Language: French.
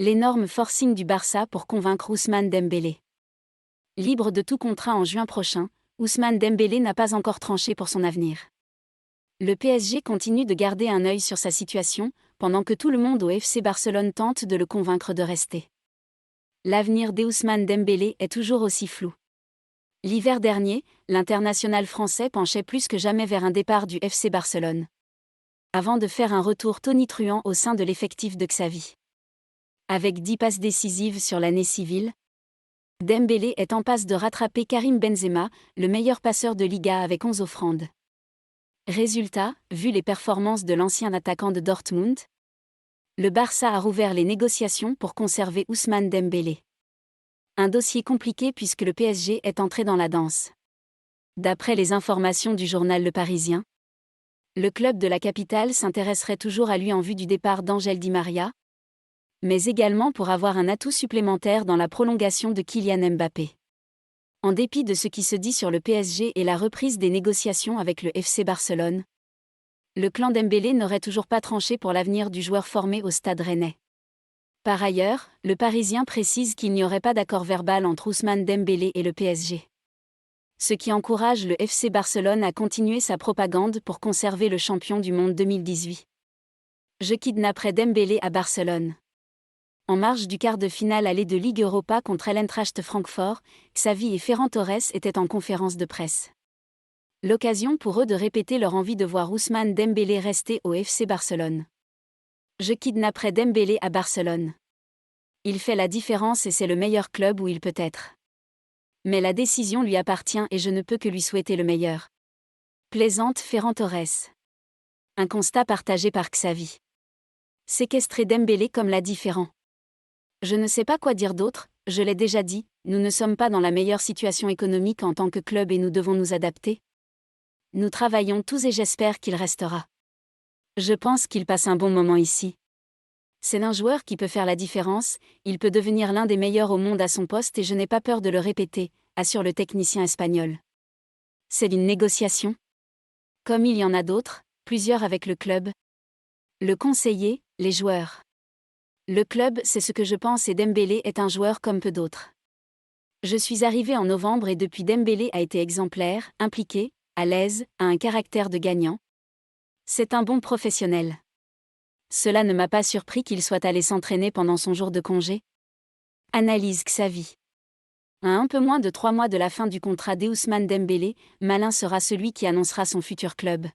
L'énorme forcing du Barça pour convaincre Ousmane Dembélé. Libre de tout contrat en juin prochain, Ousmane Dembélé n'a pas encore tranché pour son avenir. Le PSG continue de garder un œil sur sa situation, pendant que tout le monde au FC Barcelone tente de le convaincre de rester. L'avenir d'Ousmane Dembélé est toujours aussi flou. L'hiver dernier, l'international français penchait plus que jamais vers un départ du FC Barcelone. Avant de faire un retour tonitruant au sein de l'effectif de Xavi. Avec 10 passes décisives sur l'année civile, Dembélé est en passe de rattraper Karim Benzema, le meilleur passeur de Liga avec 11 offrandes. Résultat, vu les performances de l'ancien attaquant de Dortmund, le Barça a rouvert les négociations pour conserver Ousmane Dembélé. Un dossier compliqué puisque le PSG est entré dans la danse. D'après les informations du journal Le Parisien, le club de la capitale s'intéresserait toujours à lui en vue du départ d'Angel Di Maria, mais également pour avoir un atout supplémentaire dans la prolongation de Kylian Mbappé. En dépit de ce qui se dit sur le PSG et la reprise des négociations avec le FC Barcelone, le clan Dembélé n'aurait toujours pas tranché pour l'avenir du joueur formé au Stade Rennais. Par ailleurs, le Parisien précise qu'il n'y aurait pas d'accord verbal entre Ousmane Dembélé et le PSG. Ce qui encourage le FC Barcelone à continuer sa propagande pour conserver le champion du monde 2018. Je kidnapperai Dembélé à Barcelone. En marge du quart de finale aller de Ligue Europa contre l'Eintracht Francfort, Xavi et Ferran Torres étaient en conférence de presse. L'occasion pour eux de répéter leur envie de voir Ousmane Dembélé rester au FC Barcelone. Je kidnapperai Dembélé à Barcelone. Il fait la différence et c'est le meilleur club où il peut être. Mais la décision lui appartient et je ne peux que lui souhaiter le meilleur. Plaisante Ferran Torres. Un constat partagé par Xavi. Séquestrer Dembélé comme l'a dit Ferran. Je ne sais pas quoi dire d'autre, je l'ai déjà dit, nous ne sommes pas dans la meilleure situation économique en tant que club et nous devons nous adapter. Nous travaillons tous et j'espère qu'il restera. Je pense qu'il passe un bon moment ici. C'est un joueur qui peut faire la différence, il peut devenir l'un des meilleurs au monde à son poste et je n'ai pas peur de le répéter, assure le technicien espagnol. C'est une négociation. Comme il y en a d'autres, plusieurs avec le club. Le conseiller, les joueurs. Le club, c'est ce que je pense et Dembélé est un joueur comme peu d'autres. Je suis arrivé en novembre et depuis Dembélé a été exemplaire, impliqué, à l'aise, a un caractère de gagnant. C'est un bon professionnel. Cela ne m'a pas surpris qu'il soit allé s'entraîner pendant son jour de congé. Analyse Xavi. À un peu moins de 3 mois de la fin du contrat d'Ousmane Dembélé, malin sera celui qui annoncera son futur club.